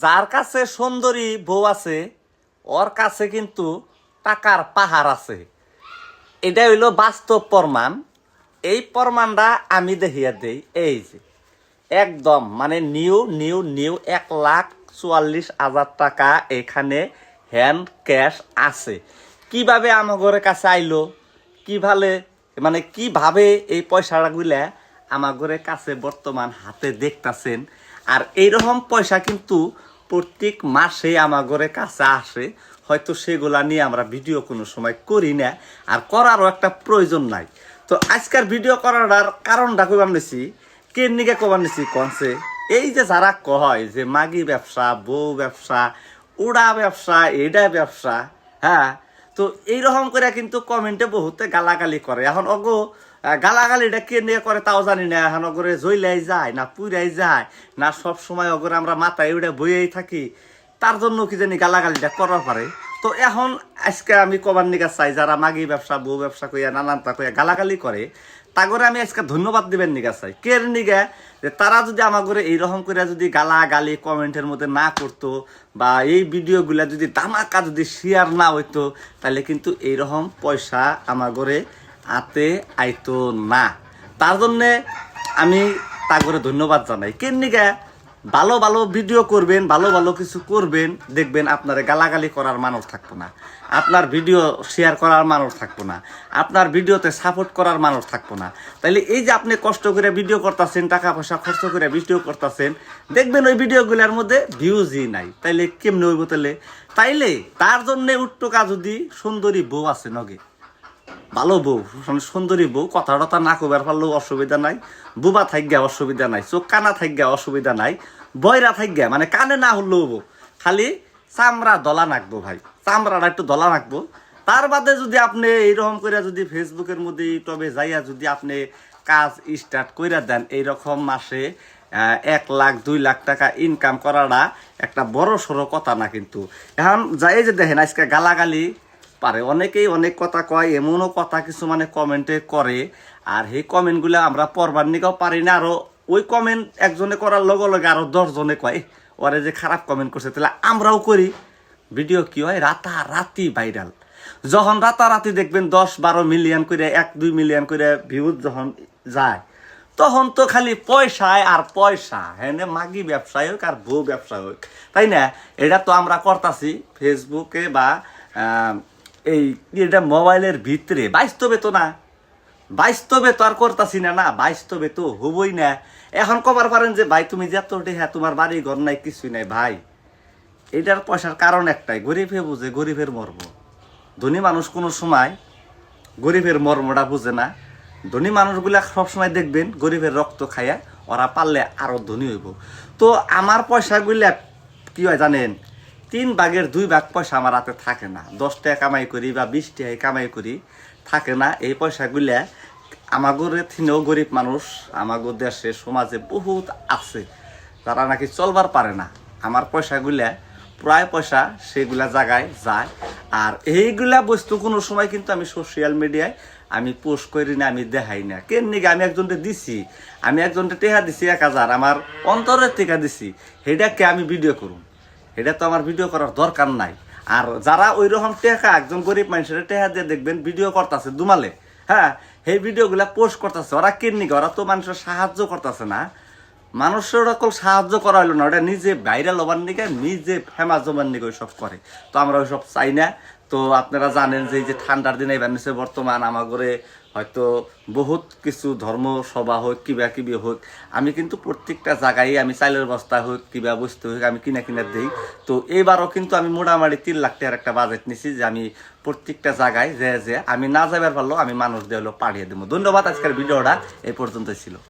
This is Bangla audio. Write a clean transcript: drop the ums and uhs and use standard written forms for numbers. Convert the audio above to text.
যার কাছে সুন্দরী বউ আছে ওর কাছে কিন্তু টাকার পাহাড় আছে। এটা হইল বাস্তব প্রমাণ। এই প্রমাণটা আমি দেখিয়া দেই। এই যে একদম মানে নিউ নিউ নিউ 1,44,000 টাকা এখানে হ্যান্ড ক্যাশ আছে। কিভাবে আমার কাছে আইলো, কিভাবে মানে কিভাবে এই পয়সাগুলা আমার কাছে বর্তমান হাতে দেখতাছেন। আর এইরকম পয়সা কিন্তু প্রত্যেক মাসে আমার কাছে আসে। হয়তো সেগুলা নিয়ে আমরা ভিডিও কোনো সময় করি না, আর করারও একটা প্রয়োজন নাই। তো আজকের ভিডিও করার কারণটা কইবার নিছি, কে নিকে কবার নিছি কনছে, এই যে যারা কয় যে মাগি ব্যবসা, বউ ব্যবসা, উড়া ব্যবসা, এইটা ব্যবসা, হ্যাঁ, তো এইরকম করে কিন্তু কমেন্টে বহুতে গালাগালি করে। এখন অগো গালাগালিটা কে নিয়ে করে তাও জানি না। এখন অগরে জইলাই যায় না পুরাই যায় না, সব সময় অগরে আমরা মাথায় উড়ে বইয়েই থাকি, তার জন্য কি জানি গালাগালিটা করার পারে। তো এখন আজকে আমি কবার নিকা চাই যারা মাগি ব্যবসা, বউ ব্যবসা কইয়া নানানটা কইয়া গালাগালি করে, তাগরে আমি আজকে ধন্যবাদ দিবেন নিকা চাই। কে নিগা যে তারা যদি আমার ঘরে এইরকম করে যদি গালাগালি কমেন্টের মধ্যে না করতো, বা এই ভিডিওগুলা যদি ধামাকা যদি শেয়ার না হইতো, তাহলে কিন্তু এইরকম পয়সা আমার ঘরে হাতে আইতো না। তার জন্যে আমি তাগরে ধন্যবাদ জানাই। কে নিগা ভালো ভালো ভিডিও করবেন, ভালো ভালো কিছু করবেন, দেখবেন আপনার গালাগালি করার মানুষ থাকবো না, আপনার ভিডিও শেয়ার করার মানুষ থাকবো না, আপনার ভিডিওতে সাপোর্ট করার মানুষ থাকবো না। তাইলে এই যে আপনি কষ্ট করে ভিডিও করতেছেন, টাকা পয়সা খরচ করে ভিডিও করতেছেন, দেখবেন ওই ভিডিওগুলোর মধ্যে ভিউজই নাই, তাইলে কেমনে হইব? তাইলে তার জন্যে উট্টকা যদি সুন্দরী বউ আছে নগে, ভালো বউ, সুন্দরী বউ, কথা টথা না কবার পারলেও অসুবিধা নাই, বুবা থাইগা অসুবিধা নাই, চোখ কানা থাইগা অসুবিধা নাই, বয়রা থাইগা মানে কানে না হলেও খালি চামড়া দলা নাকবো ভাই, চামড়াটা একটু দলা নাকবো। তার বাদে যদি আপনি এইরকম করে যদি ফেসবুকের মধ্যে ইউটিউবে যাইয়া যদি আপনি কাজ স্টার্ট করে দেন, এইরকম মাসে 1 লাখ 2 লাখ টাকা ইনকাম করাটা একটা বড় সড়ো কথা না। কিন্তু এখন যাই যে দেখেন আজকে গালাগালি পারে, অনেকেই অনেক কথা কয়, এমনও কথা কিছু মানে কমেন্টে করে, আর সেই কমেন্টগুলো আমরা পড়বার নিকেও পারি না। আরো ওই কমেন্ট একজনে করার লগে লগে আরো 10 জনে কয় ওরে যে খারাপ কমেন্ট করছে, তাহলে আমরাও করি। ভিডিও কি হয় রাতারাতি ভাইরাল। যখন রাতারাতি দেখবেন 10-12 মিলিয়ন করে, 1-2 মিলিয়ন করে ভিউজ যখন যায়, তখন তো খালি পয়সায় আর পয়সা। হ্যাঁ, মাগি ব্যবসায় হোক আর বউ ব্যবসা হোক, তাই না? এটা তো আমরা করতাছি ফেসবুকে বা এই এটা মোবাইলের ভিতরে, বাস্তবে তো না, বাস্তবে তো আর করতাছি না, না বাস্তবে তো হবই না। এখন কবার পারেন যে ভাই তুমি যত হ্যাঁ তোমার বাড়ি ঘর নাই, কিছুই নাই। ভাই এটার পয়সার কারণ একটাই, গরিবে বুঝে গরিবের মর্ম। ধনী মানুষ কোনো সময় গরিবের মর্মটা বুঝে না। ধনী মানুষগুলা সবসময় দেখবেন গরিবের রক্ত খাইয়া ওরা পারলে আরো ধনী হইব। তো আমার পয়সাগুলা কি হয় জানেন, 3 ভাগের 2 ভাগ পয়সা আমার হাতে থাকে না। 10 টাকা কামাই করি বা 20 টাকা কামাই করি, থাকে না। এই পয়সাগুলা আমাগরে থিনেও গরিব মানুষ আমাগো দেশে সমাজে বহুত আছে যারা নাকি চলবার পারে না। আমার পয়সাগুলা প্রায় পয়সা সেগুলা জায়গায় যায়। আর এইগুলা বস্তু কোনো সময় কিন্তু আমি সোশ্যাল মিডিয়ায় আমি পোস্ট করি না, আমি দেখাই না। কেন নিকে আমি একজনকে দিছি, আমি একজনকে টেহা দিছি 1000, আমার অন্তরের টেকা দিছি, সেটাকে আমি ভিডিও করুন, এটা তো আমার ভিডিও করার দরকার নাই। আর যারা ওই রকম টেকা একজন গরিব মানুষের টেহা দিয়ে দেখবেন ভিডিও করতেছে দুমালে, হ্যাঁ, সেই ভিডিওগুলা পোস্ট করতেছে, ওরা কেন নিকে, ওরা তো মানুষের সাহায্য করতেছে না। মানুষের ওরকম সাহায্য করা হইলো না, ওটা নিজে ভাইরাল হবার নিকে, নিজে ফেমাস হবার নিকে ওইসব করে। তো আমরা ওইসব চাই না। তো আপনারা জানেন যে এই যে ঠান্ডার দিনে বানিয়েছে বর্তমান আমার ঘরে হয়তো বহুত কিছু ধর্ম সভা হোক কিবা কিবি হোক, আমি কিন্তু প্রত্যেকটা জায়গায় আমি চাইলের বস্তা হোক কিবা বস্তু হোক আমি কিনা কিনা দিই। তো এইবারও কিন্তু আমি মোটামুটি 3 লাখ টাকার একটা বাজেট নিছি, যে আমি প্রত্যেকটা জায়গায় যে আমি না যাবার পারলেও আমি মানুষ দিয়ে হলো পাঠিয়ে দেবো। ধন্যবাদ। আজকের ভিডিওটা এই পর্যন্ত ছিল।